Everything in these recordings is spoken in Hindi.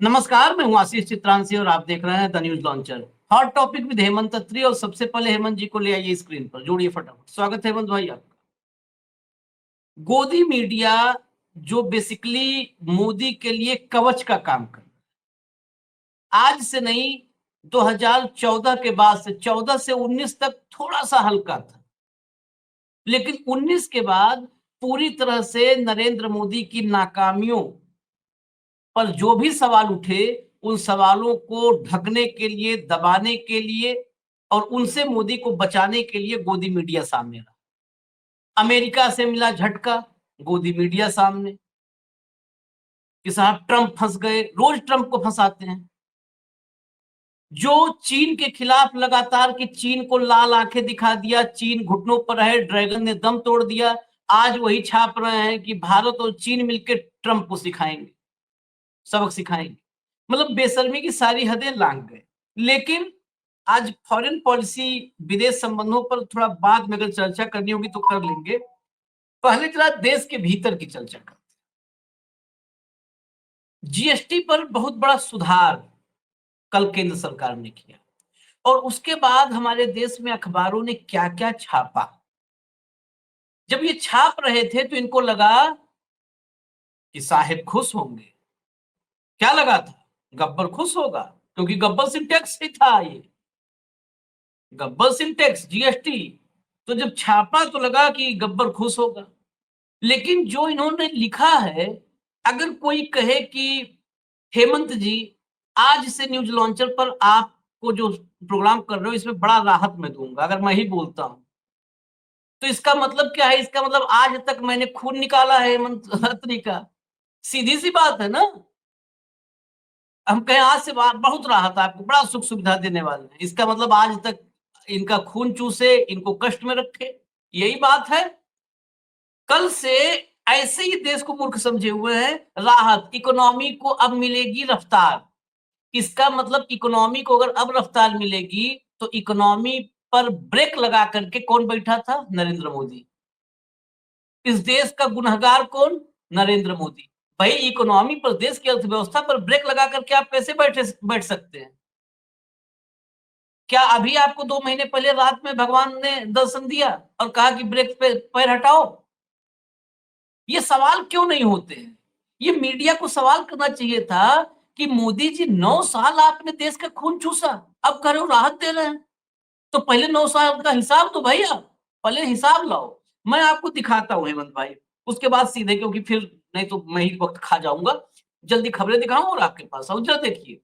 नमस्कार, मैं हूं आशीष चित्रांशी और आप देख रहे हैं the news launcher. Hot topic with Hemant Attri. और सबसे पहले हेमंत जी को ले आइए स्क्रीन पर, जोड़िए फटाफट। स्वागत है हेमंत भाई आपका। गोदी मीडिया जो बेसिकली मोदी के लिए कवच का काम कर, आज से नहीं 2014 के बाद से 14 से 19 तक थोड़ा सा हल्का था, लेकिन 19 के बाद पूरी तरह से नरेंद्र मोदी की नाकामियों पर जो भी सवाल उठे, उन सवालों को ढकने के लिए, दबाने के लिए और उनसे मोदी को बचाने के लिए गोदी मीडिया सामने रहा। अमेरिका से मिला झटका, गोदी मीडिया सामने कि साहब ट्रंप फंस गए। रोज ट्रंप को फंसाते हैं। जो चीन के खिलाफ लगातार कि चीन को लाल आंखें दिखा दिया, चीन घुटनों पर है, ड्रैगन ने दम तोड़ दिया, आज वही छाप रहे हैं कि भारत और चीन मिलकर ट्रंप को सिखाएंगे, सबक सिखाएंगे। मतलब बेशर्मी की सारी हदें लांघ गए। लेकिन आज फॉरेन पॉलिसी, विदेश संबंधों पर थोड़ा बाद में अगर चर्चा करनी होगी तो कर लेंगे। पहले जरा देश के भीतर की चर्चा करते हैं। जीएसटी पर बहुत बड़ा सुधार कल केंद्र सरकार ने किया, और उसके बाद हमारे देश में अखबारों ने क्या क्या छापा। जब ये छाप रहे थे तो इनको लगा कि साहेब खुश होंगे। क्या लगा था? गब्बर खुश होगा, क्योंकि गब्बर सिंह टैक्स ही था। ये गब्बर सिंह टैक्स, जीएसटी। तो जब छापा तो लगा कि गब्बर खुश होगा। लेकिन जो इन्होंने लिखा है, अगर कोई कहे कि हेमंत जी आज से न्यूज लॉन्चर पर आपको जो प्रोग्राम कर रहे हो इसमें बड़ा राहत मैं दूंगा, अगर मैं ही बोलता हूं, तो इसका मतलब क्या है? इसका मतलब आज तक मैंने खून निकाला है हेमंत अत्री का। सीधी सी बात है ना। हम कहें आज से बहुत राहत, आपको बड़ा सुख सुविधा देने वाले हैं, इसका मतलब आज तक इनका खून चूसे, इनको कष्ट में रखे, यही बात है। कल से ऐसे ही देश को मूर्ख समझे हुए हैं। राहत, इकोनॉमी को अब मिलेगी रफ्तार। इसका मतलब इकोनॉमी को अगर अब रफ्तार मिलेगी तो इकोनॉमी पर ब्रेक लगा करके कौन बैठा था? नरेंद्र मोदी। इस देश का गुनहगार कौन? नरेंद्र मोदी। भाई इकोनॉमी पर, देश की अर्थव्यवस्था पर ब्रेक लगा करके आप कैसे बैठ सकते हैं? क्या अभी आपको 2 महीने पहले रात में भगवान ने दर्शन दिया और कहा कि ब्रेक पे पैर हटाओ? ये सवाल क्यों नहीं होते हैं? ये मीडिया को सवाल करना चाहिए था कि मोदी जी 9 साल आपने देश का खून चूसा, अब कह रहे हो राहत दे रहे हैं। तो पहले 9 साल का हिसाब तो भाई आप पहले हिसाब लाओ। मैं आपको दिखाता हूँ हेमंत भाई, उसके बाद सीधे, क्योंकि फिर नहीं तो मैं ही वक्त खा जाऊंगा। जल्दी खबरें दिखाऊं और आपके पास आऊं। जरा देखिए,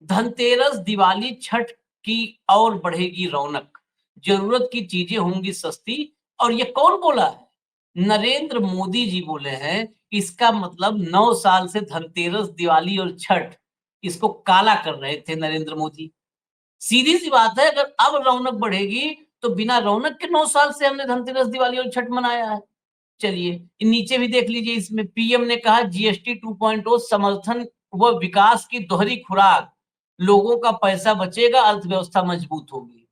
धनतेरस, दिवाली, छठ की और बढ़ेगी रौनक, जरूरत की चीजें होंगी सस्ती। और ये कौन बोला है? नरेंद्र मोदी जी बोले हैं। इसका मतलब 9 साल से धनतेरस, दिवाली और छठ इसको काला कर रहे थे नरेंद्र मोदी। सीधी सी बात है, अगर अब रौनक बढ़ेगी तो बिना रौनक के 9 साल से हमने धनतेरस, दिवाली और छठ मनाया है। चलिए नीचे भी देख लीजिए। इसमें पीएम ने कहा जीएसटी 2.0 समर्थन व विकास की दोहरी खुराक, लोगों का पैसा बचेगा, अर्थव्यवस्था मजबूत होगी।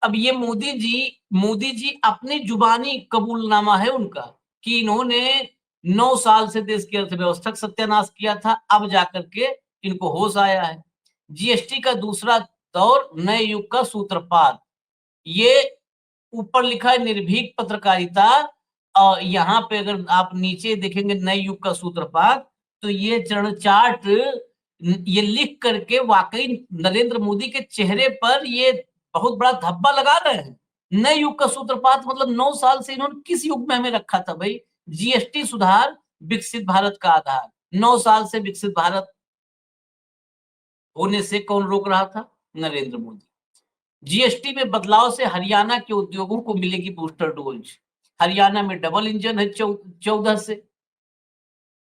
अब ये मोदी जी अपनी जुबानी कबूलनामा है उनका कि इन्होंने 9 साल से देश की अर्थव्यवस्था का सत्यानाश किया था, अब जाकर के इनको होश आया है। जीएसटी का दूसरा दौर, नए युग का सूत्रपात। ये ऊपर लिखा है निर्भीक पत्रकारिता, और यहाँ पे अगर आप नीचे देखेंगे नए युग का सूत्रपात, तो ये चरण चार्ट ये लिख करके वाकई नरेंद्र मोदी के चेहरे पर ये बहुत बड़ा धब्बा लगा रहे हैं। नए युग का सूत्रपात मतलब 9 साल से इन्होंने किस युग में हमें रखा था भाई? जीएसटी सुधार, विकसित भारत का आधार। 9 साल से विकसित भारत होने से कौन रोक रहा था? नरेंद्र मोदी। जीएसटी में बदलाव से हरियाणा के उद्योगों को मिलेगी बूस्टर डोज। हरियाणा में डबल इंजन है 14 से,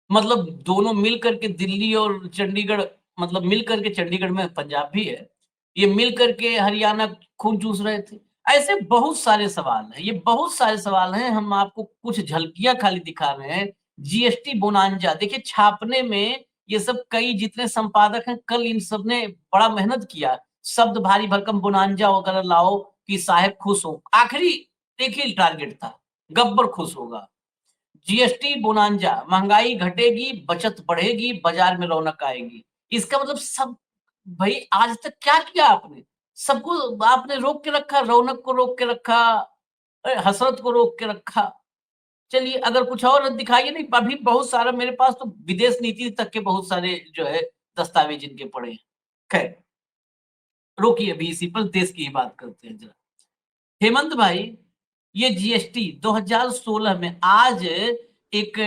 मतलब दोनों मिल करके दिल्ली और चंडीगढ़, मतलब मिल करके चंडीगढ़ में पंजाब भी है, ये मिल करके हरियाणा खून चूस रहे थे। ऐसे बहुत सारे सवाल हैं, ये बहुत सारे सवाल हैं। हम आपको कुछ झलकियां खाली दिखा रहे हैं। जीएसटी बोनांजा देखिए, छापने में ये सब कई जितने संपादक हैं, कल इन सब ने बड़ा मेहनत किया। शब्द भारी भरकम बोनांजा वगैरह लाओ कि साहेब खुश हो। आखिरी देखिए टारगेट था, गब्बर खुश होगा। जीएसटी बोनांजा, महंगाई घटेगी, बचत बढ़ेगी, बाजार में रौनक आएगी। इसका मतलब सब, भाई आज तक क्या किया आपने? सबको आपने रोक के रखा, रौनक को रोक के रखा, हसरत को रोक के रखा। चलिए अगर कुछ और दिखाइए। नहीं, अभी बहुत सारा मेरे पास तो विदेश नीति तक के बहुत सारे जो है दस्तावेज इनके पड़े हैं। खैर रोकिए, अभी इसी पर देश की ही बात करते हैं जरा। हेमंत भाई, ये जीएसटी 2016 में आज एक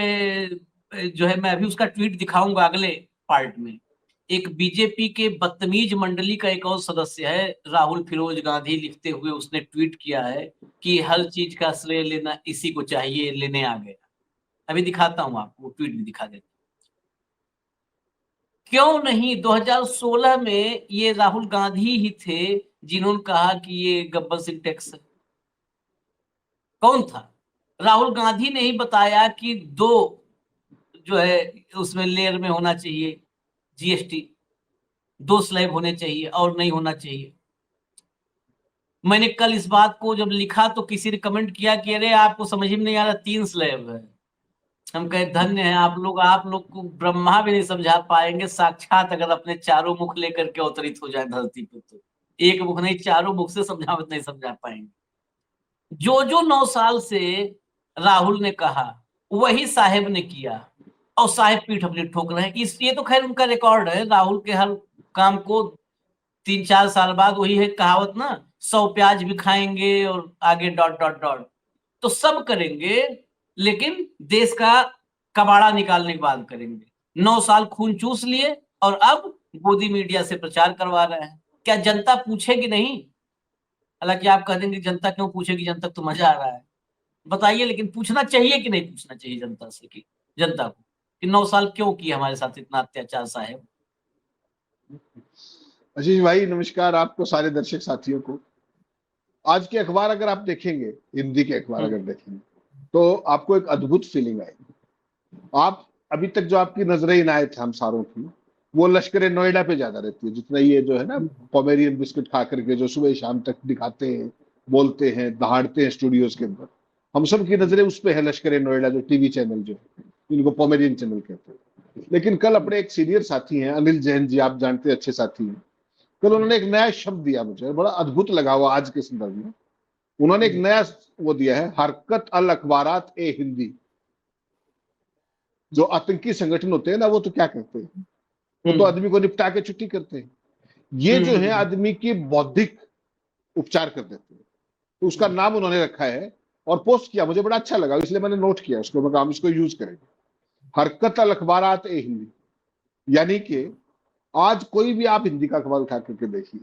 जो है, मैं अभी उसका ट्वीट दिखाऊंगा अगले पार्ट में। एक बीजेपी के बदतमीज मंडली का एक और सदस्य है राहुल फिरोज गांधी, लिखते हुए उसने ट्वीट किया है कि हर चीज का श्रेय लेना इसी को चाहिए, लेने आ गया। अभी दिखाता हूं आपको, ट्वीट भी दिखा देता। क्यों नहीं, 2016 में ये राहुल गांधी ही थे जिन्होंने कहा कि ये गब्बर सिंह टैक्स है। कौन था? राहुल गांधी ने ही बताया कि दो जो है उसमें लेयर में होना चाहिए जीएसटी, 2 स्लैब होने चाहिए और नहीं होना चाहिए। मैंने कल इस बात को जब लिखा तो किसी ने कमेंट किया कि अरे आपको समझ में नहीं आ रहा, 3 स्लैब है। हम कहे धन्य है आप लोग को ब्रह्मा भी नहीं समझा पाएंगे, साक्षात अगर अपने चारों मुख लेकर के अवतरित हो जाए धरती पे तो एक मुख नहीं, चारों मुख से नहीं समझा पाएंगे। जो 9 साल से राहुल ने कहा वही साहेब ने किया, और साहेब पीठ अपनी ठोक रहे हैं। इस ये तो खैर उनका रिकॉर्ड है, राहुल के हर काम को 3-4 साल बाद वही है कहावत ना, 100 प्याज भी खाएंगे और आगे डॉट डॉट डॉट, तो सब करेंगे, लेकिन देश का कबाड़ा निकालने की बात करेंगे। 9 साल खून चूस लिए और अब गोदी मीडिया से प्रचार करवा रहे हैं। क्या जनता पूछेगी नहीं? हालांकि आप कह देंगे जनता क्यों पूछेगी, जनता तो मजा आ रहा है। बताइए, लेकिन पूछना चाहिए कि नहीं पूछना चाहिए जनता से, कि जनता को कि 9 साल क्यों किया हमारे साथ इतना अत्याचार साहेब? आशीष भाई नमस्कार, आपको सारे दर्शक साथियों को। आज के अखबार अगर आप देखेंगे, हिंदी के अखबार अगर देखेंगे, तो आपको एक अद्भुत फीलिंग आएगी। आप अभी तक जो आपकी नजरें इनायत है हम सारों की, वो लश्कर नोएडा पे ज्यादा रहती है। जितना ये जो है ना पोमेरियन बिस्किट खा करके जो सुबह शाम तक दिखाते हैं, बोलते हैं, दहाड़ते हैं स्टूडियोज के अंदर, हम सब की नजरें उस पे है, लश्कर नोएडा जो टीवी चैनल जो है, इनको पोमेरियन चैनल कहते हैं। लेकिन कल अपने एक सीनियर साथी हैं अनिल जैन जी, आप जानते हैं, अच्छे साथी हैं, कल उन्होंने एक नया शब्द दिया, मुझे बड़ा अद्भुत लगा हुआ आज के संदर्भ में। उन्होंने एक नया वो दिया है, हरकत अल अखबारात ए हिंदी। जो आतंकी संगठन होते हैं ना, वो तो क्या करते हैं, वो तो आदमी को निपटा के छुट्टी करते हैं। ये जो है आदमी की बौद्धिक उपचार कर देते हैं, तो उसका नाम उन्होंने रखा है और पोस्ट किया। मुझे बड़ा अच्छा लगा, इसलिए मैंने नोट किया उसको, मैं हम इसको यूज करेंगे, हरकत अल अखबारात ए हिंदी। यानी कि आज कोई भी आप हिंदी का अखबार उठा करके देखिए,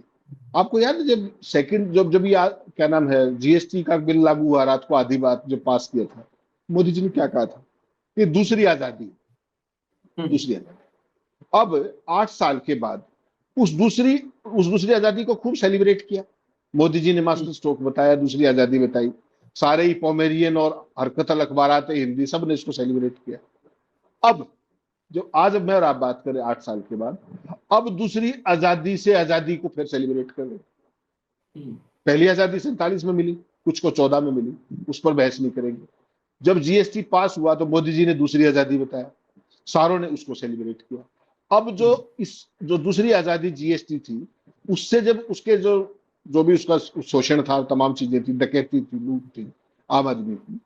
आपको याद है जब सेकंड जब जब ये क्या नाम है जीएसटी का बिल लागू हुआ, रात को आधी बात जब पास किया था, मोदी जी ने क्या कहा था कि दूसरी आजादी, दूसरी आजादी। अब 8 साल के बाद उस दूसरी आजादी को खूब सेलिब्रेट किया। मोदी जी ने मास्टर स्ट्रोक बताया, दूसरी आजादी बताई, सारे ही पोमेरियन और हरकत अल अखबारात हिंदी सब ने इसको सेलिब्रेट किया। अब जो आज मैं और आप बात करें 8 साल के बाद, अब दूसरी आजादी से आजादी को फिर सेलिब्रेट कर रहे। पहली आजादी 47 में मिली, कुछ को 14 में मिली, उस पर बहस नहीं करेंगे। जब जीएसटी पास हुआ तो मोदी जी ने दूसरी आजादी बताया, सारों ने उसको सेलिब्रेट किया। अब जो दूसरी आजादी जीएसटी थी, उससे जब उसके जो भी उसका शोषण था, तमाम चीजें थी, डकैती थी, लूट थी आम आदमी की,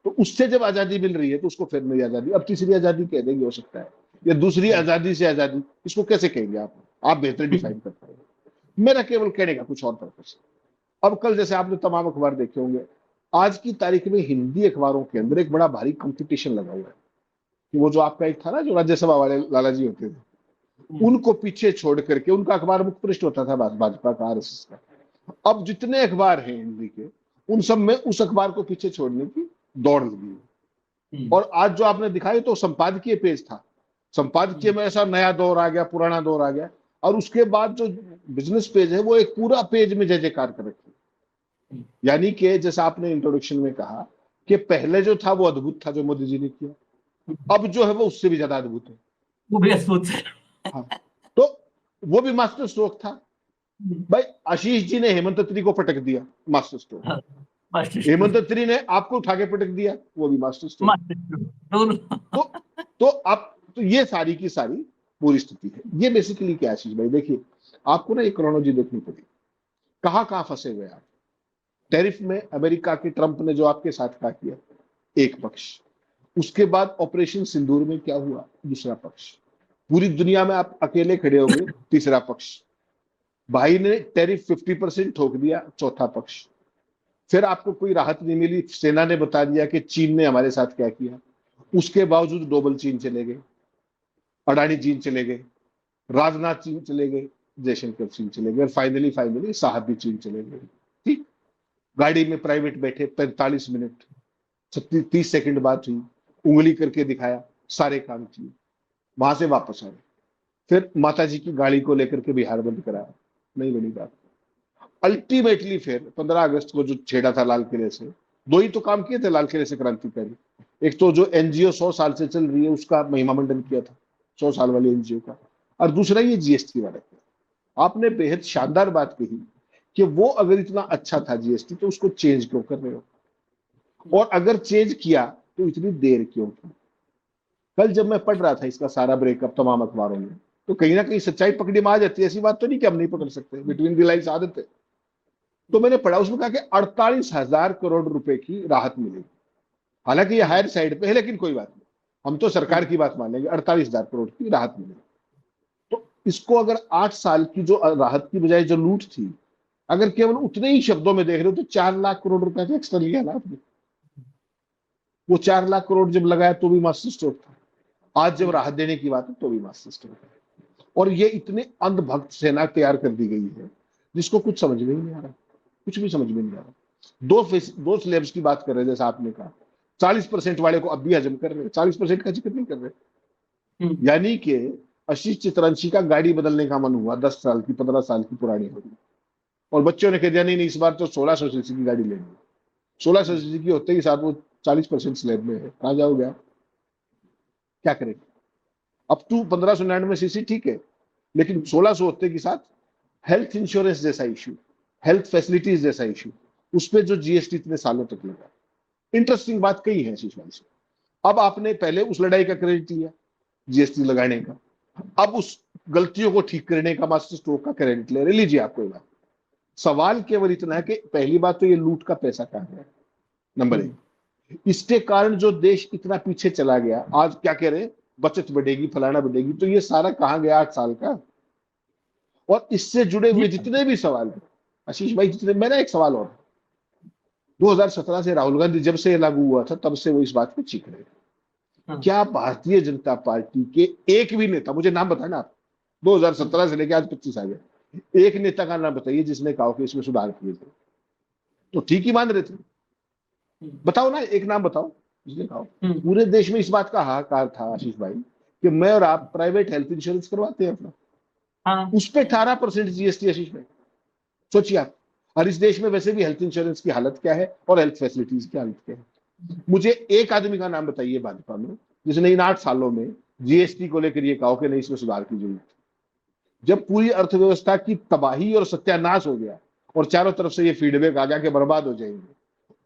तो उससे जब आजादी मिल रही है तो उसको फिर नई आजादी, अब तीसरी आजादी कह देंगे हो सकता है, या दूसरी आजादी से आजादी, इसको कैसे कहेंगे आप बेहतर डिफाइन कर पाएंगे। मेरा केवल कहने का कुछ और पर्पस है। अब कल जैसे आपने तमाम अखबार देखे होंगे, आज की तारीख में हिंदी अखबारों के अंदर एक बड़ा भारी कंपटीशन लगा हुआ है कि वो जो आपका एक था ना, जो राज्यसभा वाले लाला जी होते थे, उनको पीछे छोड़ करके उनका अखबार मुख्य पृष्ठ होता था भाजपा का, आरएसएस का। अब जितने अखबार हैं हिंदी के, उन सब में उस अखबार को पीछे छोड़ने की दौड़ लगी है। और आज जो आपने दिखाई तो संपादकीय पेज था, संपादकीय में ऐसा नया दौर आ गया, पुराना दौर आ गया, और उसके बाद जो बिजनेस पेज है वो एक पूरा पेज में जय जयकार कर रखी। यानी कि जैसा आपने इंट्रोडक्शन में कहा कि पहले जो था वो अद्भुत था जो मोदी जी ने किया, अब जो है वो उससे भी ज्यादा अद्भुत है, वो भी अद्भुत है। हाँ, तो वो भी मास्टर स्ट्रोक था भाई। आशीष जी ने हेमंत त्रि को पटक दिया, master stroke. Master Hemant stroke, III ने आपको उठा के पटक दिया, वो भी मास्टर स्ट्रोक। मास्टर स्ट्रोक दोनों। तो आप तो ये सारी की सारी पूरी स्थिति है। ये बेसिकली क्या है आशीष भाई, देखिए आपको ना एक क्रोनोलॉजी देखनी पड़ेगी, कहां कहां फंसे हुए आप। टैरिफ में अमेरिका के ट्रंप ने जो आपके साथ क्या किया, एक पक्ष। उसके बाद ऑपरेशन सिंदूर में क्या हुआ, दूसरा पक्ष। पूरी दुनिया में आप अकेले खड़े हो गए, तीसरा पक्ष। भाई ने टैरिफ 50% ठोक दिया, चौथा पक्ष। फिर आपको कोई राहत नहीं मिली, सेना ने बता दिया कि चीन ने हमारे साथ क्या किया। उसके बावजूद डोबल चीन चले गए, अडानी चीन चले गए, राजनाथ चीन चले गए, जयशंकर चीन चले गए, फाइनली फाइनली साहब भी चीन चले गए। ठीक, गाड़ी में प्राइवेट बैठे 45 मिनट 30 सेकंड बात हुई, उंगली करके दिखाया, सारे काम किए, वहां से वापस आए। फिर माता जी की गाड़ी को लेकर के बिहार बंद कराया, नहीं बनी बात। अल्टीमेटली फिर 15 अगस्त को जो छेड़ा था लाल किले से, दो ही तो काम किए थे लाल किले से क्रांतिकारी। एक तो जो एनजीओ 100 साल से चल रही है उसका महिमा मंडन किया था, 100 साल वाली एनजीओ का, और दूसरा ये जीएसटी वाला किया। आपने बेहद शानदार बात कही कि वो अगर इतना अच्छा था जीएसटी तो उसको चेंज क्यों कर रहे हो, और अगर चेंज किया तो इतनी देर क्यों की। कल जब मैं पढ़ रहा था इसका सारा ब्रेकअप तमाम अखबारों में, तो कहीं ना कहीं सच्चाई पकड़ी में आ जाती है। ऐसी बात तो नहीं कि हम नहीं पकड़ सकते, बिटवीन द लाइन्स आदत है। तो मैंने पढ़ा, उसमें कहा कि 48,000 करोड़ रुपए की राहत मिलेगी। हालांकि ये हायर साइड पे है, लेकिन कोई बात नहीं, हम तो सरकार की बात मानेंगे, 48,000 करोड़ की राहत मिलेगी। तो इसको अगर 8 साल की जो राहत की बजाय जो लूट थी, अगर केवल उतने ही शब्दों में देख रहे हो तो 4 लाख करोड़ रुपए का एक्स्ट्रा लिया ना आपने। वो 4 लाख करोड़ जब लगाया तो भी मास्टर स्ट्रोक था, आज जब राहत देने की बात है तो भी मास्टर स्ट्रोक है। और ये इतने अंधभक्त सेना तैयार कर दी गई है जिसको कुछ समझ में ही नहीं आ रहा, कुछ भी समझ में नहीं आ रहा। दो स्लैब्स की बात कर रहे हैं, जैसा आपने कहा 40% वाले को अब भी हजम कर रहे हैं, 40% का जिक्र नहीं कर रहे। यानी कि आशीष चितरंशी का गाड़ी बदलने का मन हुआ, 10 साल की 15 साल की पुरानी होगी, और बच्चों ने कह दिया नहीं नहीं इस बार तो 1600 सीसी की गाड़ी लेंगे। 1600 सीसी की होते ही साथ वो 40% स्लैब में है, कहां जाओगे आप, क्या करेंगे। अब टू 1599 सीसी ठीक है, लेकिन 1600 होते के साथ हेल्थ इंश्योरेंस जैसा इश्यू, हेल्थ फैसिलिटीज जैसा इश्यू, उस पर जो जीएसटी इतने सालों तक लगा। इंटरेस्टिंग बात कही है शीशमान से। अब आपने पहले उस लड़ाई का क्रेडिट लिया जीएसटी लगाने का, अब उस गलतियों को ठीक करने का मास्टर स्ट्रोक का क्रेडिट ले लीजिए आप, कोई बात। सवाल केवल इतना है कि पहली बात तो ये लूट का पैसा कहां है, नंबर 1। इसके कारण जो देश इतना पीछे चला गया, आज क्या कह रहे हैं बचत बढ़ेगी फलाना बढ़ेगी, तो ये सारा कहां गया 8 साल का। और इससे जुड़े हुए जितने भी सवाल हैं आशीष भाई, जितने, मेरा एक सवाल और, 2017 से राहुल गांधी जब से लागू हुआ था तब से वो इस बात को चीख रहे थे। क्या भारतीय जनता पार्टी के एक भी नेता, मुझे नाम बताना आप, 2017 से लेकर आज 25 आ गए, एक नेता का नाम बताइए जिसने कहा कि इसमें सुधार किए थे, तो ठीक ही मान रहे थे। बताओ ना, एक नाम बताओ जिसने कहा। पूरे देश में इस बात का हाहाकार था आशीष भाई कि मैं और आप प्राइवेट हेल्थ इंश्योरेंस करवाते हैं अपना, उस पर 18% जीएसटी आशीष भाई, सोचिए आप। और इस देश में वैसे भी हेल्थ इंश्योरेंस की हालत क्या है और हेल्थ फैसिलिटीज की हालत क्या है। मुझे एक आदमी का नाम बताइए भाजपा में जिसने इन 8 सालों में जीएसटी को लेकर ये कहा कि नहीं इसमें सुधार की जरूरत। जब पूरी अर्थव्यवस्था की तबाही और सत्यानाश हो गया और चारों तरफ से ये फीडबैक आ गया कि बर्बाद हो जाएंगे,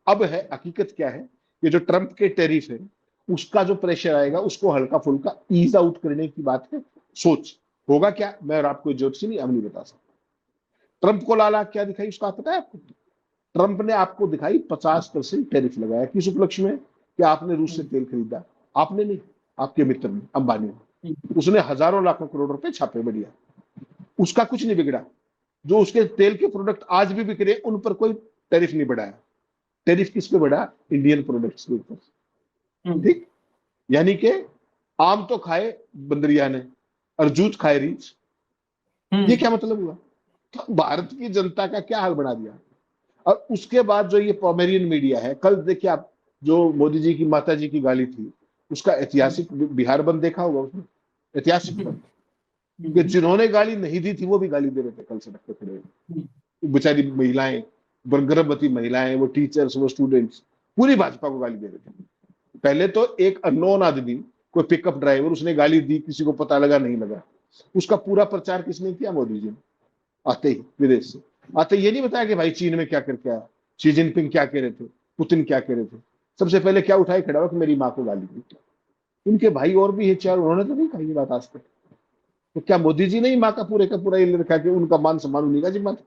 अब है हकीकत क्या है, ये जो ट्रंप के टैरिफ है उसका जो प्रेशर आएगा उसको हल्का फुल्का ईज आउट करने की बात है। सोच होगा क्या, मैं और आपको ज्योतिषी नहीं, हम नहीं बता सकते। ट्रंप को लाला क्या दिखाई उसका पता है आपको, ट्रंप ने आपको दिखाई 50% टैरिफ लगाया, किस उपलक्ष्य में, कि आपने रूस से तेल खरीदा, आपने नहीं, आपके मित्र ने, अंबानी ने, उसने हजारों लाखों करोड़ रुपए छापे, बढ़िया, उसका कुछ नहीं बिगड़ा। जो उसके तेल के प्रोडक्ट आज भी बिक रहे उन पर कोई टैरिफ नहीं बढ़ाया। टैरिफ किस पे बढ़ा, इंडियन प्रोडक्ट्स के ऊपर, ठीक। यानी कि आम तो खाए बंदरिया ने और जूत खाए रीछ, ये क्या मतलब हुआ। तो भारत की जनता का क्या हाल बना दिया। और उसके बाद जो ये पॉमेरियन मीडिया है, कल देखिए आप, जो मोदी जी की माता जी की गाली थी उसका ऐतिहासिक बिहार बंद देखा होगा उसने, ऐतिहासिक बंद, कि जिन्होंने गाली नहीं दी थी वो भी गाली दे रहे थे कल सड़क पे खड़े, बेचारी महिलाएं, गर्भवती महिलाएं, वो टीचर्स, वो स्टूडेंट्स, पूरी भाजपा को गाली दे रहे थे। पहले तो एक अननोन आदमी, कोई पिकअप ड्राइवर, उसने गाली दी, किसी को पता लगा नहीं लगा, उसका पूरा प्रचार किसने किया, मोदी जी ने, आते ही विदेश से आते ये नहीं बताया कि भाई चीन में क्या करके आया, शी जिनपिंग क्या कह रहे थे, पुतिन क्या कह रहे थे, सबसे पहले क्या उठाए खड़ा हुआ कि मेरी माँ को गाली दी। उनके भाई और भी है चार, उन्होंने तो नहीं कही ये बात आज तक। तो क्या मोदी जी ने माँ का पूरा ये रखा कि उनका मान सम्मान उन्हीं का जिम्मा था?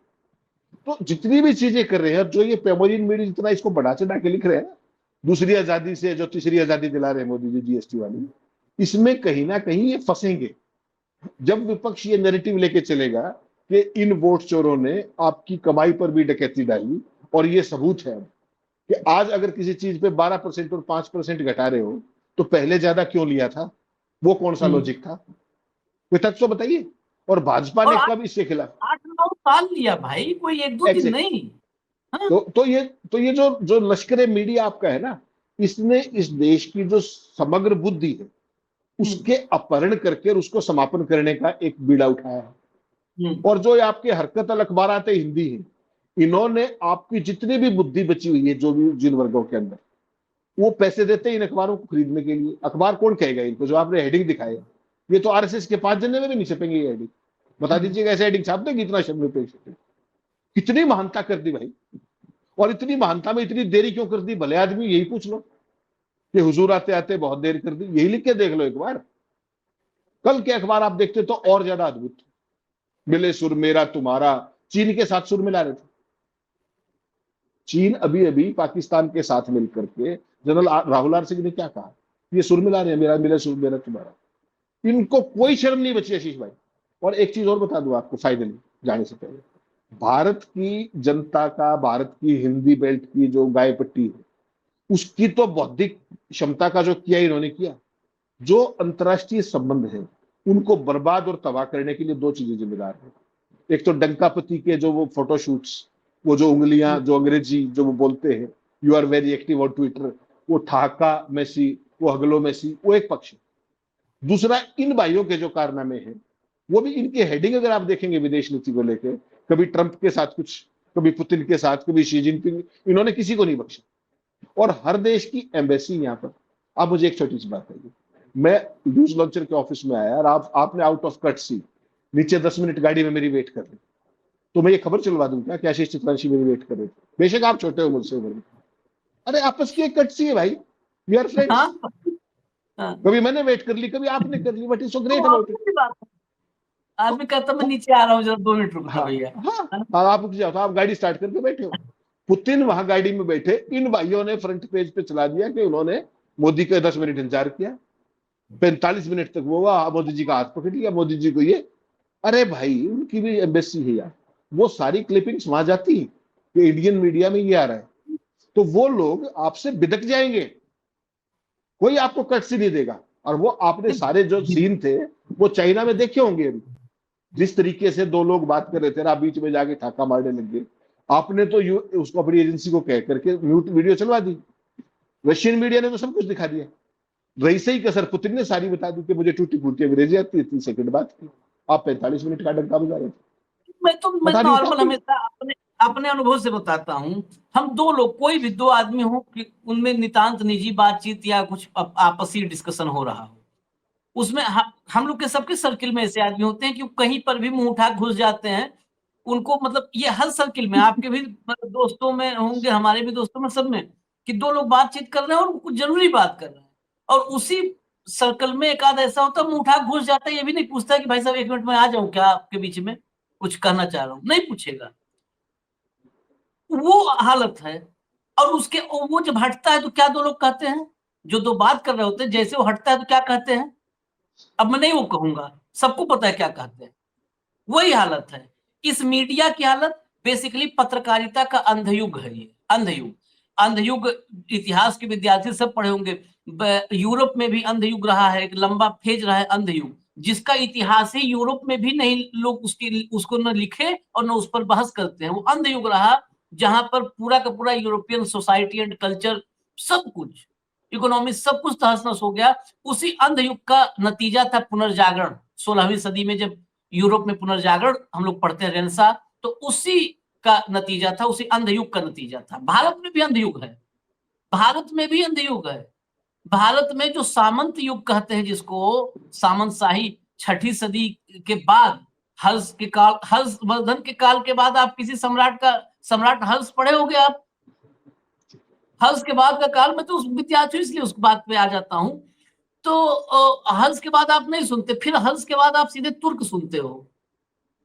तो जितनी भी चीजें कर रहे हैं, जो ये पेमोलिन मीडिया जितना इसको बढ़ा चढ़ा के लिख रहे हैं, दूसरी आजादी से जो तीसरी आजादी दिला रहे हैं मोदी जी जीएसटी वाली, इसमें कहीं ना कहीं ये फंसेंगे। जब विपक्ष ये नैरेटिव लेके चलेगा कि इन वोट चोरों ने आपकी कमाई पर भी डकैती डाली, और ये सबूत है कि आज अगर किसी चीज पे 12% और 5% घटा रहे हो तो पहले ज्यादा क्यों लिया था, वो कौन सा लॉजिक था? कोई तथ्य तो बताइए। और भाजपा ने कब इसके खिलाफ 8-9 साल लिया भाई, कोई 1-2 दिन नहीं। हाँ? तो ये जो जो लश्करे मीडिया आपका है ना, इसने इस देश की जो समग्र बुद्धि है उसके अपहरण करके और उसको समापन करने का एक बीड़ा उठाया है। और जो आपके हरकत अल अखबार आते हिंदी है, इन्होंने आपकी जितनी भी बुद्धि बची हुई है जो भी जिन वर्गों के अंदर, वो पैसे देते हैं इन अखबारों को खरीदने के लिए। अखबार कौन कहेगा इनको? जो आपने हेडिंग दिखाए, ये तो आरएसएस के 5 जने में भी नहीं छपेंगे ये हेडिंग। बता दीजिएगा ऐसे हेडिंग छाप देंगे इतना शब्द पे? कितनी महानता कर दी भाई, और इतनी महानता में इतनी देरी क्यों कर दी? भले आदमी यही पूछ लो कि हुजूर आते आते बहुत देर कर दी, यही लिख के देख लो एक बार। कल के अखबार आप देखते तो और ज्यादा अद्भुत, मिले सुर मेरा तुम्हारा, चीन के साथ सुर मिला रहे थे। चीन अभी अभी पाकिस्तान के साथ मिलकर के जनरल राहुल आर सिंह ने क्या कहा, ये सुर मिला रहे हैं, मेरा मिले सुर मेरा तुम्हारा। इनको कोई शर्म नहीं बची आशीष भाई। और एक चीज और बता दूं आपको फाइनली जाने से पहले, भारत की जनता का, भारत की हिंदी बेल्ट की जो गाय पट्टी है, उसकी तो बौद्धिक क्षमता का जो किया इन्होंने किया, जो अंतर्राष्ट्रीय संबंध है उनको बर्बाद और तबाह करने के लिए दो चीजें जिम्मेदार है। एक तो डंकापति के जो वो फोटोशूट्स, वो जो उंगलियां, जो अंग्रेजी जो वो बोलते हैं, you are very active on Twitter, वो ठहाका मेसी, वो हगलो मेसी, वो एक पक्ष है। दूसरा, इन भाइयों के जो कारनामे हैं, वो भी इनके हेडिंग अगर आप देखेंगे विदेश नीति को लेकर, कभी ट्रंप के साथ कुछ, कभी पुतिन के साथ, कभी शी जिनपिंग, इन्होंने किसी को नहीं बख्शा। और हर देश की एम्बेसी यहाँ पर। आप मुझे एक छोटी सी बात कहिए, मैं न्यूज लॉन्चर के ऑफिस में आया और आपने आउट ऑफ कटसी नीचे 10 मिनट गाड़ी में मेरी वेट कर ली, तो मैं ये खबर चलवा दूं क्या कि आशीष चितरंशी मेरी वेट कर रहे थे? बेशक आप छोटे हो मुझसे उम्र में, अरे आपस की एक कटसी है भाई, वी आर फ्रेंड्स। कभी मैंने वेट कर ली, कभी आपने कर ली, but it's so great about it. आदमी कहता मैं नीचे आ रहा हूँ, जरा 2 मिनट रुकना भैया। हाँ, आप रुक जाओ, तो आप गाड़ी स्टार्ट करके बैठे हो, पुतिन वहां गाड़ी में बैठे, इन भाइयों ने फ्रंट पेज पे चला दिया कि उन्होंने मोदी का 10 मिनट इंतजार किया, 45 मिनट तक वो हुआ, मोदी जी का हाथ पकड़ लिया, मोदी जी को ये। अरे भाई, उनकी भी एम्बेसी है यार, वो सारी क्लिपिंग्स वहां जाती है कि इंडियन मीडिया में ये आ रहा है, तो वो लोग आपसे बिदक जाएंगे, कोई आपको कट से नहीं देगा। और वो आपने सारे जो सीन थे वो चाइना में देखे होंगे, जिस तरीके से दो लोग बात कर रहे थे, आप बीच में जाके ठाका मारने लग गए, आपने तो उसको अपनी एजेंसी को कह करके म्यूट वीडियो चलवा दी। रशियन मीडिया ने तो सब कुछ दिखा दिया, रही सही कसर पुतिन ने सारी बता दी कि मुझे टूटी फूटी अंग्रेजी आती है, 30 सेकंड बात की, आप 45 मिनट का डंका बजा रहे थे। मैं नॉर्मल हमेशा अपने अनुभव से बताता हूँ। हम दो लोग, कोई भी दो आदमी हो कि उनमें नितांत निजी बातचीत या कुछ आपसी डिस्कशन हो रहा हो, उसमें हम लोग के सबके सर्किल में ऐसे आदमी होते हैं कि कहीं पर भी मुंह उठा घुस जाते हैं। उनको मतलब ये हर सर्किल में, आपके भी दोस्तों में होंगे, हमारे भी दोस्तों में, सब में, कि दो लोग बातचीत कर रहे हैं और कुछ जरूरी बात कर रहे हैं, और उसी सर्कल में एक आध ऐसा होता है मुंह उठा घुस जाता है, ये भी नहीं पूछता कि भाई साहब 1 मिनट में आ जाऊं क्या आपके बीच में, कुछ कहना चाह रहा हूं, नहीं पूछेगा। वो हालत है। और उसके वो जब हटता है तो क्या दो लोग कहते हैं, जो दो बात कर रहे होते हैं, जैसे वो हटता है तो क्या कहते हैं, अब मैं नहीं वो कहूंगा, सबको पता है क्या कहते हैं। वही हालत है इस मीडिया की हालत। बेसिकली पत्रकारिता का अंधयुग है ये, अंधयुग। अंधयुग इतिहास के विद्यार्थी सब पढ़े होंगे, यूरोप में भी अंधयुग रहा है, एक लंबा फेज रहा है अंधयुग, जिसका इतिहास ही यूरोप में भी नहीं लोग उसको न लिखे और न उस पर बहस करते हैं। वो अंधयुग रहा जहां पर पूरा का पूरा यूरोपियन सोसाइटी एंड कल्चर, सब कुछ, इकोनॉमी, सब कुछ तहस नहस हो गया। उसी अंधयुग का नतीजा था पुनर्जागरण 16वीं सदी में, जब यूरोप में पुनर्जागरण हम लोग पढ़ते हैं रेनेसां, तो उसी का नतीजा था, उसी अंधयुग का नतीजा था। भारत में भी अंधयुग है, भारत में भी अंधयुग है। भारत में जो सामंत युग कहते हैं, जिसको सामंत शाही 6ठी सदी के बाद, हर्ष के काल, हर्षवर्धन के काल के बाद आप किसी सम्राट हर्ष पढ़े होंगे आप, हल्स के बाद का काल, मैं तो उस विद्यार्थी इसलिए उस बात पे आ जाता हूँ। तो हल्स के बाद आप नहीं सुनते, फिर हल्स के बाद आप सीधे तुर्क सुनते हो,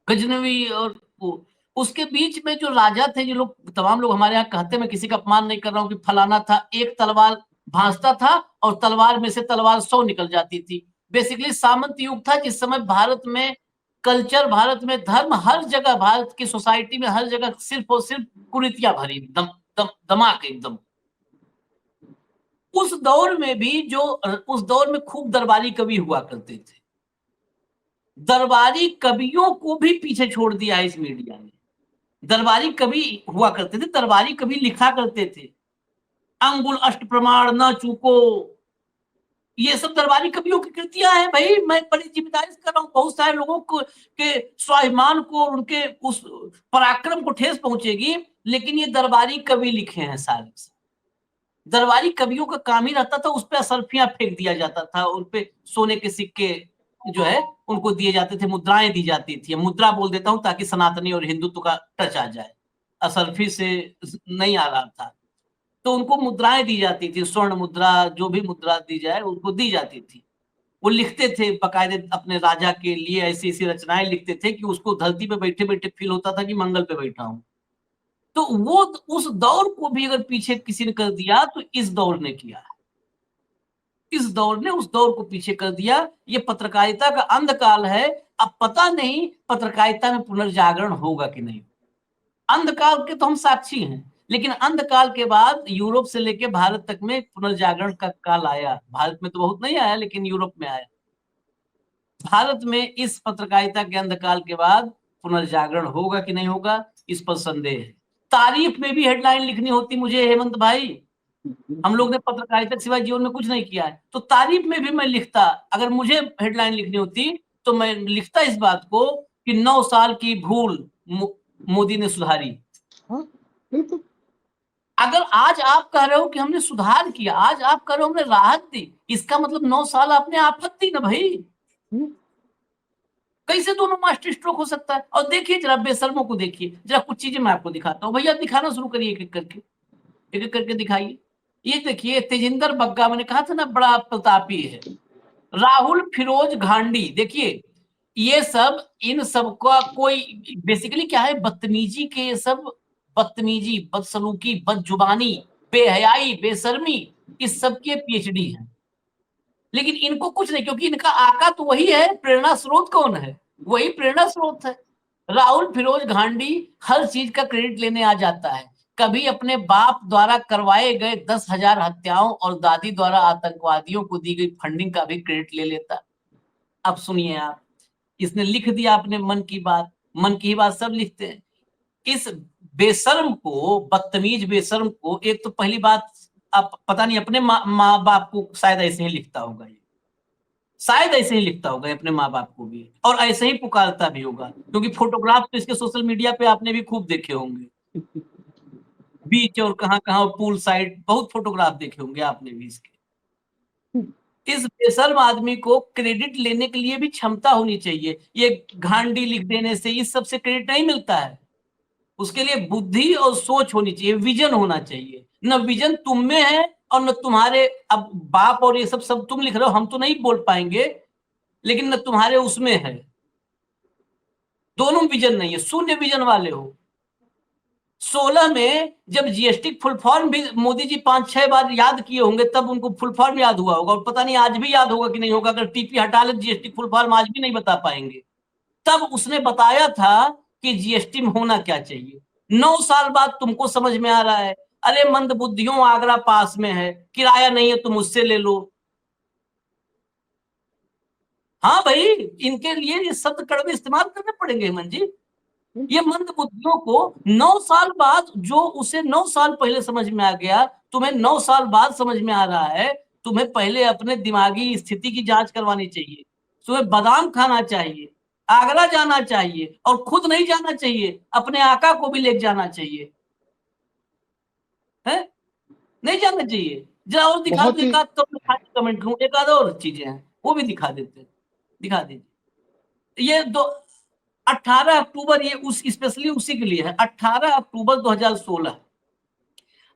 गजनवी और वो। उसके बीच में जो राजा थे, जो लोग तमाम लोग हमारे यहाँ कहते हैं, मैं किसी का अपमान नहीं कर रहा हूँ, कि फलाना था, एक तलवार भांजता था और तलवार में से तलवार 100 निकल जाती थी। बेसिकली सामंत युग था, जिस समय भारत में कल्चर, भारत में धर्म, हर जगह भारत की सोसाइटी में हर जगह सिर्फ और सिर्फ कुरीतियां भरी, दमाक एकदम। उस दौर में भी उस दौर में खूब दरबारी कवि हुआ करते थे। दरबारी कवियों को भी पीछे छोड़ दिया इस मीडिया ने। दरबारी कवि हुआ करते थे, दरबारी कवि लिखा करते थे, अंगुल अष्ट प्रमाण न चूको, ये सब दरबारी कवियों की कृतियां हैं भाई। मैं बड़ी जिम्मेदारी से कर रहा हूँ, बहुत सारे लोगों को के स्वाभिमान को, उनके उस पराक्रम को ठेस पहुंचेगी, लेकिन ये दरबारी कवि लिखे हैं सारे। दरबारी कवियों का काम ही रहता था, उस पे असरफियां फेंक दिया जाता था, उन पे सोने के सिक्के जो है उनको दिए जाते थे, मुद्राएं दी जाती थी। मुद्रा बोल देता हूं ताकि सनातनी और हिंदुत्व का टच आ जाए, असरफी से नहीं आ रहा था। तो उनको मुद्राएं दी जाती थी, स्वर्ण मुद्रा, जो भी मुद्रा दी जाए उनको दी जाती थी। वो लिखते थे बकायदे, अपने राजा के लिए ऐसी ऐसी रचनाएं लिखते थे कि उसको धरती पे बैठे बैठे फील होता था कि मंगल पे बैठा हूं। तो वो उस दौर को भी अगर पीछे किसी ने कर दिया तो इस दौर ने किया। इस दौर ने उस दौर को पीछे कर दिया। ये पत्रकारिता का अंधकाल है। अब पता नहीं पत्रकारिता में पुनर्जागरण होगा कि नहीं। अंधकाल के तो हम साक्षी हैं, लेकिन अंधकाल के बाद यूरोप से लेके भारत तक में पुनर्जागरण का काल आया। भारत में तो बहुत नहीं आया, लेकिन यूरोप में आया। भारत में इस पत्रकारिता के अंधकाल के बाद पुनर्जागरण होगा कि नहीं होगा, इस पर संदेह है। तारीफ में भी हेडलाइन लिखनी होती मुझे, हेमंत भाई। हम लोग ने पत्रकारिता के सिवाय जीवन में कुछ नहीं किया है, तो तारीफ में भी मैं लिखता। अगर मुझे हेडलाइन लिखनी होती तो मैं लिखता इस बात को कि 9 साल की भूल मोदी ने सुधारी। हाँ, बिल्कुल। अगर आज आप कह रहे हो कि हमने सुधार किया, आज आप कह रहे हो हमने राहत दी, इसका मतलब 9 साल आपने आफत दी ना भाई। कैसे दोनों मास्टर स्ट्रोक हो सकता है? और देखिए जरा बेशर्मों को, देखिए जरा, कुछ चीजें मैं आपको दिखाता हूँ। भैया दिखाना शुरू करिए, एक एक करके, एक एक करके दिखाइए। ये देखिए तेजिंदर बग्गा, मैंने कहा था ना बड़ा प्रतापी है। राहुल फिरोज घांडी, देखिए ये सब, इन सब का कोई बेसिकली क्या है, बदतमीजी के, ये सब बदतमीजी, बदसलूकी, बदजुबानी, बेहयाई, बेशर्मी, इस सब के पीएचडी हैं। लेकिन इनको कुछ नहीं, क्योंकि इनका आका तो वही है। प्रेरणा स्रोत कौन है? वही प्रेरणा स्रोत है। राहुल फिरोज घांडी हर चीज का क्रेडिट लेने आ जाता है। कभी अपने बाप द्वारा करवाए गए 10,000 हत्याओं और दादी द्वारा आतंकवादियों को दी गई फंडिंग का भी क्रेडिट ले लेता। अब सुनिए आप, इसने लिख दिया अपने मन की बात। मन की बात सब लिखते हैं। इस बेशर्म को, बदतमीज बेशर्म को, एक तो पहली बात, आप पता नहीं अपने माँ बाप को शायद ऐसे ही लिखता होगा, ये शायद ऐसे ही लिखता होगा अपने माँ बाप को भी, और ऐसे ही पुकारता भी होगा, क्योंकि फोटोग्राफ तो इसके सोशल मीडिया पे आपने भी खूब देखे होंगे। बीच और कहाँ कहाँ पूल साइड, बहुत फोटोग्राफ देखे होंगे आपने भी इसके। इस बेशर्म आदमी को क्रेडिट लेने के लिए भी क्षमता होनी चाहिए। ये घांडी लिख देने से इस सब से क्रेडिट नहीं मिलता है। उसके लिए बुद्धि और सोच होनी चाहिए, विजन होना चाहिए। न विजन तुम में है और न तुम्हारे, अब बाप और ये सब सब तुम लिख रहे हो, हम तो नहीं बोल पाएंगे, लेकिन न तुम्हारे उसमें है। दोनों विजन नहीं है, शून्य विजन वाले हो। 16 में जब जीएसटी फुल फॉर्म भी मोदी जी 5-6 बार याद किए होंगे, तब उनको फुल फॉर्म याद हुआ होगा, और पता नहीं आज भी याद होगा कि नहीं होगा। अगर टीपी हटा ले जीएसटी फुल फॉर्म आज भी नहीं बता पाएंगे। तब उसने बताया था कि जीएसटी में होना क्या चाहिए। 9 साल बाद तुमको समझ में आ रहा है, अरे मंद बुद्धियों, आगरा पास में है, किराया नहीं है तुम उससे ले लो। हाँ भाई, इनके लिए ये शब्द कड़वे इस्तेमाल करने पड़ेंगे हेमंत जी। ये मंद बुद्धियों को 9 साल बाद, जो उसे 9 साल पहले समझ में आ गया, तुम्हें 9 साल बाद समझ में आ रहा है। तुम्हें पहले अपने दिमागी स्थिति की जांच करवानी चाहिए। तुम्हें बादाम खाना चाहिए, आगरा जाना चाहिए, और खुद नहीं जाना चाहिए, अपने आका को भी ले जाना चाहिए, है? नहीं जाना चाहिए। जरा और दिखा दो, बहुत ही एक आध कमेंट करूं, एक आध और चीजें हैं वो भी दिखा देते, दिखा दीजिए। ये दो 18 अक्टूबर, ये उस स्पेशली उसी के लिए है। 18 अक्टूबर 2016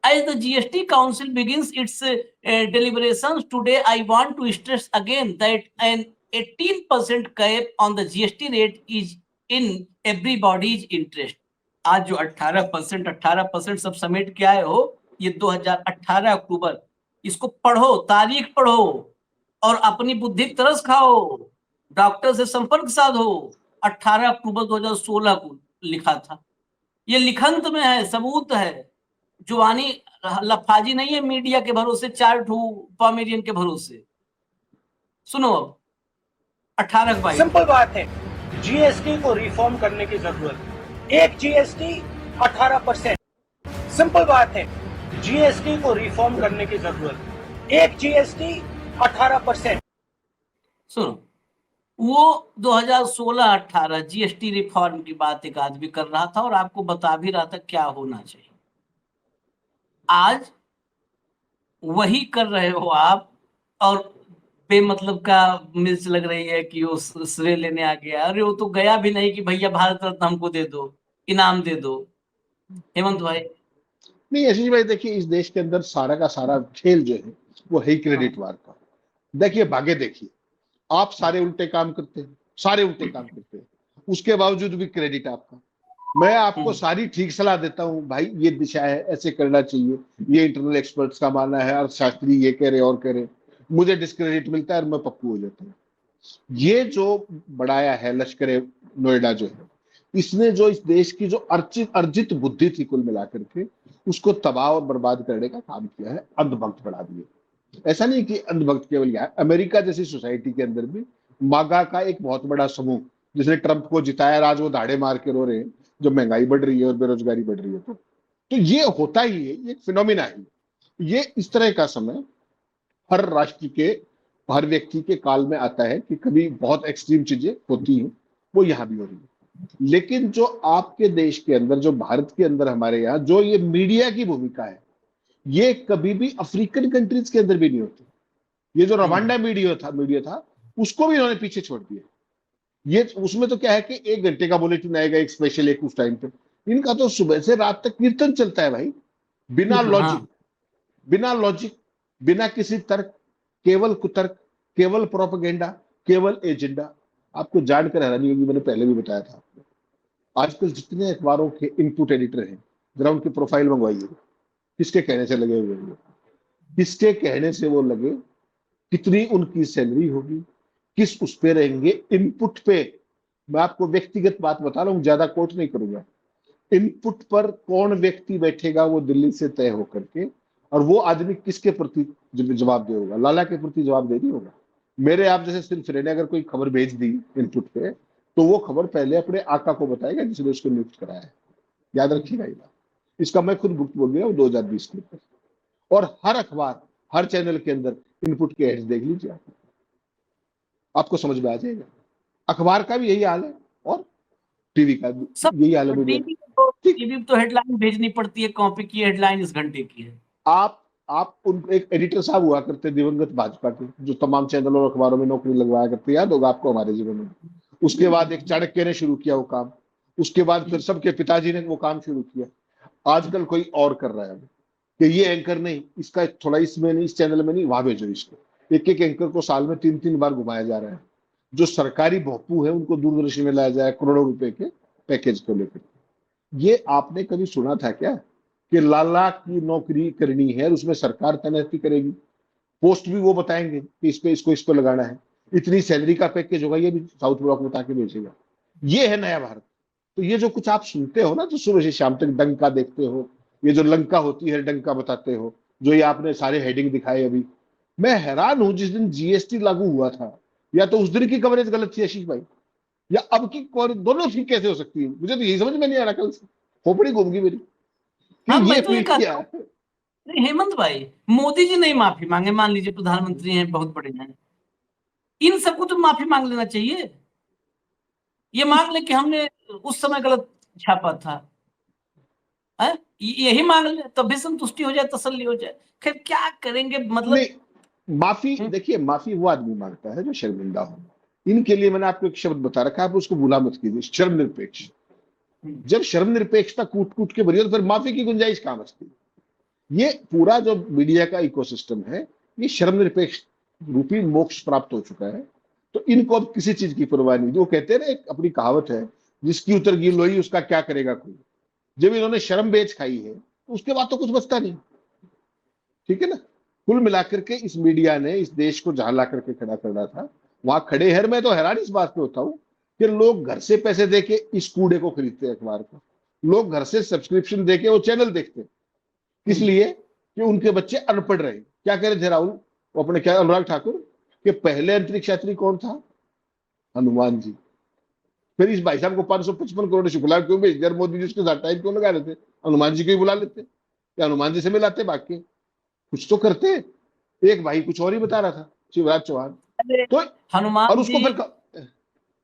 As the GST Council begins its deliberations today, I want to stress again that an 18% cap on the GST rate is in everybody's interest. आज जो 18% सब समेट के आए हो, ये 2018 अक्टूबर, इसको पढ़ो, तारीख पढ़ो और अपनी बुद्धि की तरस खाओ, डॉक्टर से संपर्क साधो। 18 अक्टूबर 2016 को लिखा था, ये लिखंत में है, सबूत है, जुबानी लफाजी नहीं है मीडिया के भरोसे, 4 पॉमेरियन के भरोसे। सुनो अब 18/22। सिंपल बात है, जीएसटी को रिफॉर्म करने की जरूरत। एक जीएसटी 18%। सिंपल बात है, जीएसटी को रिफॉर्म करने की जरूरत। एक जीएसटी 18%। सुनो, वो 2016-18 जीएसटी रिफॉर्म की बात एक आदमी कर रहा था और आपको बता भी रहा था क्या होना चाहिए। आज वही कर रहे हो आप और बेमतलब का मिर्च लग रही है कि वो श्रेय लेने आ गया। अरे वो तो गया भी नहीं कि भैया भारत रत्न हमको दे दो, इनाम दे दो। हेमंत भाई नहीं आशीष भाई, देखिए इस देश के अंदर सारा का सारा खेल जो है वो है क्रेडिट वार का। देखिए भागे, देखिए आप सारे उल्टे काम करते हैं, सारे उल्टे काम करते हैं, उसके बावजूद भी क्रेडिट आपका। मैं आपको सारी ठीक सलाह देता हूं, भाई ये दिशा है, ऐसे करना चाहिए, ये इंटरनल एक्सपर्ट्स का मानना है, अर्थशास्त्री ये कह रहे और कह रहे, मुझे डिस्क्रेडिट मिलता है और मैं पप्पू हो जाता हूँ। ये जो बढ़ाया है लश्कर नोएडा जो है, इसने जो इस देश की जो अर्जित बुद्धि थी कुल मिलाकर के, उसको तबाह और बर्बाद करने का काम किया है, अंधभक्त बढ़ा दिए। ऐसा नहीं कि अंधभक्त केवल यहाँ, अमेरिका जैसी सोसाइटी के अंदर भी मागा का एक बहुत बड़ा समूह जिसने ट्रंप को जिताया, आज वो धाड़े मार के रो रहे हैं जो महंगाई बढ़ रही है और बेरोजगारी बढ़ रही है। तो ये होता ही है, ये फिनोमिना है। ये इस तरह का समय हर राष्ट्र के, हर व्यक्ति के काल में आता है कि कभी बहुत एक्सट्रीम चीजें होती हैं, वो यहाँ भी हो रही है। लेकिन जो आपके देश के अंदर, जो भारत के अंदर हमारे यहाँ जो ये मीडिया की भूमिका है, ये कभी भी अफ्रीकन कंट्रीज के अंदर भी नहीं होती। ये जो रवांडा मीडिया था उसको भी इन्होंने पीछे छोड़ दिया। ये उसमें तो क्या है कि 1 घंटे का बुलेटिन आएगा, एक स्पेशल, एक उस टाइम पे। इनका तो सुबह से रात तक कीर्तन चलता है भाई, बिना लॉजिक, बिना किसी तर्क, केवल कुतर्क, केवल प्रोपेगेंडा, केवल एजेंडा। आपको जानकर हैरानी होगी, मैंने पहले भी बताया था आपको, आजकल जितने अखबारों के इनपुट एडिटर हैं, जरा उनकी प्रोफाइल मंगवाइए, किसके कहने से लगे हुए हैं, किसके कहने से वो लगे, कितनी उनकी सैलरी होगी, किस उस पे रहेंगे, इनपुट पे। मैं आपको व्यक्तिगत बात बता रहा हूं, ज्यादा कोट नहीं करूंगा। इनपुट पर कौन व्यक्ति बैठेगा वो दिल्ली से तय होकर के, और वो आदमी किसके प्रति जवाब दे होगा, लाला के प्रति जवाब दे नहीं होगा। मेरे आप जैसे सिर्फ ने अगर कोई खबर भेज दी इनपुट पे, तो वो खबर पहले अपने आका को बताएगा जिसने उसको नियुक्त कराया है। याद रखिएगा ये बात, इसका मैं खुद बुक बोल गया 2020 के ऊपर। और हर अखबार, हर चैनल के अंदर इनपुट के हेड्स देख लीजिए, आपको समझ में आ जाएगा। अखबार का भी यही हाल है और टीवी का भी यही हाल है। टीवी तो हेडलाइन भेजनी पड़ती है, कॉपी की हेडलाइन इस घंटे की है। आप उन एक एडिटर साहब हुआ करते दिवंगत भाजपा के, जो तमाम चैनलों और अखबारों में नौकरी लगवाया करते, याद होगा आपको हमारे जीवन में। उसके बाद एक चाणक्य ने शुरू किया वो काम, उसके बाद फिर सबके पिताजी ने वो काम शुरू किया। आजकल कोई और कर रहा है कि ये एंकर नहीं, इसका थोड़ा इसमें नहीं, इस चैनल में नहीं, वहां भेजो इसको। एक एंकर को साल में 3-3 बार घुमाया जा रहा है। जो सरकारी भोपू है उनको दूरदर्शन में लाया जाए करोड़ों रुपए के पैकेज को लेकर। ये आपने कभी सुना था क्या कि लाला की नौकरी करनी है और उसमें सरकार तैनाती करेगी, पोस्ट भी वो बताएंगे कि इस पे लगाना है, इतनी सैलरी का पैकेज होगा, ये भी साउथ ब्लॉक में ताकि भेजेगा। ये है नया भारत। तो ये जो कुछ आप सुनते हो ना, तो सुबह से शाम तक डंका देखते हो, ये जो लंका होती है डंका बताते हो, जो ये आपने सारे हेडिंग दिखाए अभी। मैं हैरान हूं, जिस दिन जीएसटी लागू हुआ था, या तो उस दिन की कवरेज गलत थी आशीष भाई, या अब की दोनों ठीक कैसे हो सकती है, मुझे तो यही समझ में नहीं आ रहा। कल से खोपड़ी घूम गई मेरी। मैं तो ये कहता हूं, हेमंत भाई, मोदी जी नहीं माफी मांगे, मान लीजिए प्रधानमंत्री हैं, बहुत बड़े हैं, इन सबको तो माफी मांग लेना चाहिए। ये मांग ले कि हमने उस समय गलत छापा था, है? यही मांग ले, तब भी संतुष्टि हो जाए, तसल्ली हो जाए। खैर क्या करेंगे, मतलब नहीं, माफी देखिए, माफी वो आदमी मांगता है जो शर्मिंदा हो। इनके लिए मैंने आपको एक शब्द बता रखा है, आप उसको भूला मत कीजिए, शर्म निरपेक्ष। जब शर्म निरपेक्षता कूट कूट के भरी हो तो फिर माफी की गुंजाइश कहां बचती। ये पूरा जो मीडिया का इकोसिस्टम है, ये शर्मनिरपेक्ष रूपी मोक्ष प्राप्त हो चुका है। तो इनको अब किसी चीज की परवाह नहीं। जो कहते हैं ना, एक अपनी कहावत है, जिसकी उतर गई लोई उसका क्या करेगा कोई। जब इन्होंने शर्म बेच खाई है तो उसके बाद तो कुछ बचता नहीं। ठीक है ना। कुल मिलाकर के इस मीडिया ने इस देश को जहां ला करके खड़ा करना था वहां खड़े हैं। मैं तो हैरान इस बात पे होता हूं कि लोग घर से पैसे देके इस कूड़े को खरीदते हैं, अखबार को। लोग घर से सब्सक्रिप्शन देके वो चैनल देखते हैं, इसलिए कि उनके बच्चे अनपढ़ रहे। क्या कह रहे थे राहुल, वो अपने क्या, अनुराग ठाकुर, कि पहले अंतरिक्ष यात्री कौन था? हनुमान जी। फिर इस भाई साहब को 555 करोड़ शुक्ला क्यों भेज दिया? मोदी जी उसके साथ टाइम क्यों लगा रहे थे? हनुमान जी को ही बुला लेते या हनुमान जी से मिलाते, बाकी कुछ तो करते। एक भाई कुछ और ही बता रहा था, शिवराज चौहान। तो और हनुमान उसको जी, फिर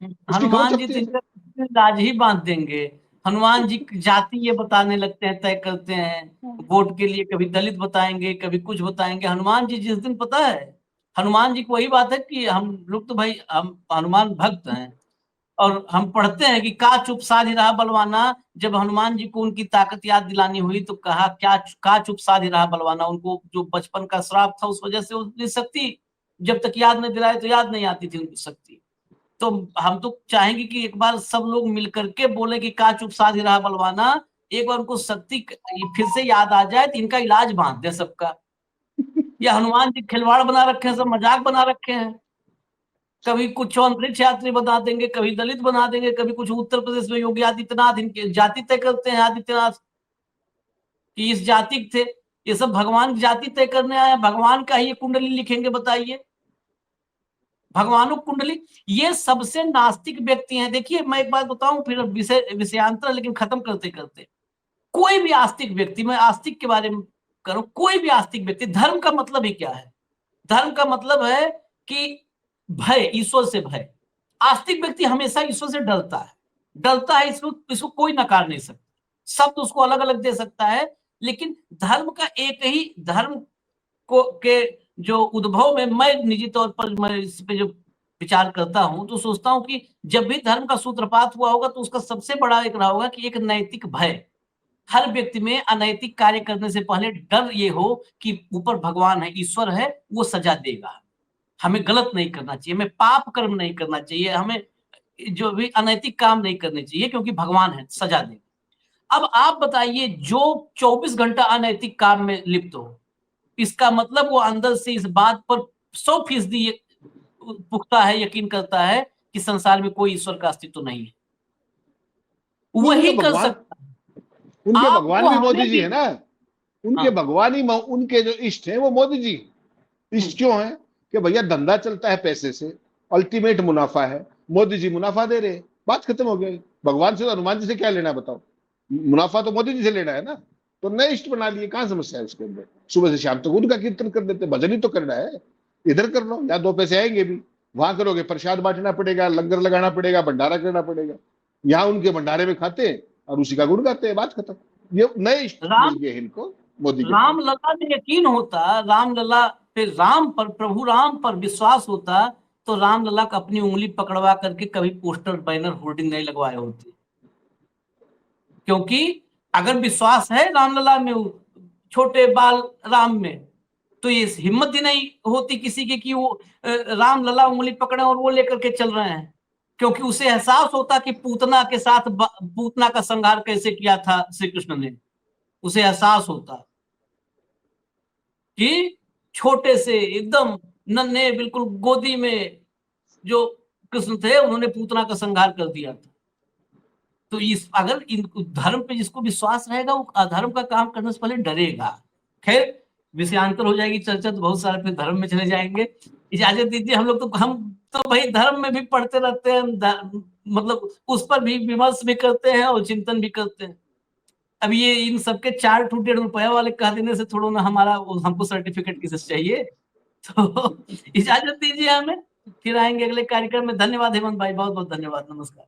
उसकी खबर हनुमान जी छपती तो है। इनका राज ही बांध देंगे। हनुमान जी जाति ये बताने लगते हैं, तय करते हैं वोट के लिए। कभी दलित बताएंगे, कभी कुछ बताएंगे। हनुमान जी जिस दिन, पता है, हनुमान जी को वही बात है कि हम लोग तो भाई हम हनुमान भक्त हैं, और हम पढ़ते हैं कि का चुप साध रहा बलवाना। जब हनुमान जी को उनकी ताकत याद दिलानी हुई तो कहा क्या का चुप साध रहा बलवाना। उनको जो बचपन का श्राप था उस वजह से उनकी शक्ति जब तक याद नहीं दिलाए तो याद नहीं आती थी उनकी शक्ति। तो हम तो चाहेंगे कि एक बार सब लोग मिलकर के बोले कि का चुप साध रहा बलवाना। एक बार उनको शक्ति फिर से याद आ जाए तो इनका इलाज बांध दे सबका। या हनुमान जी खिलवाड़ बना रखे हैं, सब मजाक बना रखे हैं। कभी कुछ अंतरिक्ष यात्री बना देंगे, कभी दलित बना देंगे, कभी कुछ। उत्तर प्रदेश में योगी आदित्यनाथ इनके जाति तय करते हैं, आदित्यनाथ कि इस जाति थे। ये सब भगवान की जाति तय करने आए हैं। भगवान का ही ये कुंडली लिखेंगे, बताइए। भगवानों कुंडली, ये सबसे नास्तिक व्यक्ति हैं। देखिए मैं एक बात बताऊं, फिर विषयांतर, लेकिन खत्म करते करते, कोई भी आस्तिक व्यक्ति, मैं आस्तिक के बारे में करूं, कोई भी आस्तिक व्यक्ति, धर्म का मतलब ही क्या है? धर्म का मतलब है कि भय, ईश्वर से भय। आस्तिक व्यक्ति हमेशा ईश्वर से डरता है, डरता है। इसको कोई नकार नहीं सकता। शब्द उसको अलग अलग दे सकता है, लेकिन धर्म का एक ही, धर्म को के जो उद्भव में, मैं निजी तौर पर मैं इस पे जो विचार करता हूं तो सोचता हूं कि जब भी धर्म का सूत्रपात हुआ होगा तो उसका सबसे बड़ा एक रहा होगा कि एक नैतिक भय। हर व्यक्ति में अनैतिक कार्य करने से पहले डर ये हो कि ऊपर भगवान है, ईश्वर है, वो सजा देगा। हमें गलत नहीं करना चाहिए, हमें पाप कर्म नहीं करना चाहिए, हमें जो भी अनैतिक काम नहीं करने चाहिए, क्योंकि भगवान है, सजा देगा। अब आप बताइए, जो 24 घंटा अनैतिक काम में लिप्त हो, इसका मतलब वो अंदर से इस बात पर 100% पुख्ता है, यकीन करता है कि संसार में कोई ईश्वर का अस्तित्व नहीं है। उनके वही कर भगवान, सकता है। उनके आपको भगवान भी हमें मोदी जी भी, है ना। उनके हाँ, भगवान ही, उनके जो इष्ट हैं वो मोदी जी। इष्ट क्यों है? कि भैया धंधा चलता है पैसे से, अल्टीमेट मुनाफा है, मोदी जी मुनाफा दे रहे हैं, बात खत्म हो गई। भगवान से, हनुमान जी से क्या लेना बताओ? मुनाफा तो मोदी जी से लेना है ना। तो नए इष्ट बना लिए, कहां समस्या है उसके अंदर? सुबह से शाम तक उनका कीर्तन कर देते, भजन ही तो करना है। इधर कर लो, या 2 पैसे आएंगे भी। वहां करोगे प्रसाद बांटना पड़ेगा, लंगर लगाना पड़ेगा, भंडारा करना पड़ेगा। यहाँ उनके भंडारे में खाते हैं और उसी का गुण गाते हैं, बात खत्म। ये नए इष्ट मिल राम गए इनको मोदी के पास। रामलला में यकीन होता, रामलला पे, राम पर, प्रभु राम पर विश्वास होता, तो रामलला का अपनी उंगली पकड़वा करके कभी पोस्टर, बैनर, होर्डिंग नहीं लगवाए होते। क्योंकि अगर विश्वास है रामलला में, छोटे बाल राम में, तो ये हिम्मत ही नहीं होती किसी की कि वो रामलला उंगली पकड़े और वो लेकर के चल रहे हैं। क्योंकि उसे एहसास होता कि पूतना के साथ पूतना का संहार कैसे किया था श्री कृष्ण ने। उसे एहसास होता कि छोटे से एकदम नन्हे, बिल्कुल गोदी में जो कृष्ण थे, उन्होंने पूतना का संहार कर दिया था। तो इस, अगर इन धर्म पे जिसको विश्वास रहेगा वो अधर्म का काम करने से पहले डरेगा। खैर, विषयांतर हो जाएगी चर्चा, तो बहुत सारे फिर धर्म में चले जाएंगे। इजाजत दीजिए, हम तो भाई धर्म में भी पढ़ते रहते हैं, मतलब उस पर भी विमर्श भी करते हैं और चिंतन भी करते हैं। अब ये इन सबके 4-1.5 वाले कह देने से थोड़ा ना हमारा, हमको सर्टिफिकेट किसे चाहिए। तो इजाजत दीजिए हमें, फिर आएंगे अगले कार्यक्रम में। धन्यवाद हेमंत भाई, बहुत बहुत धन्यवाद, नमस्कार।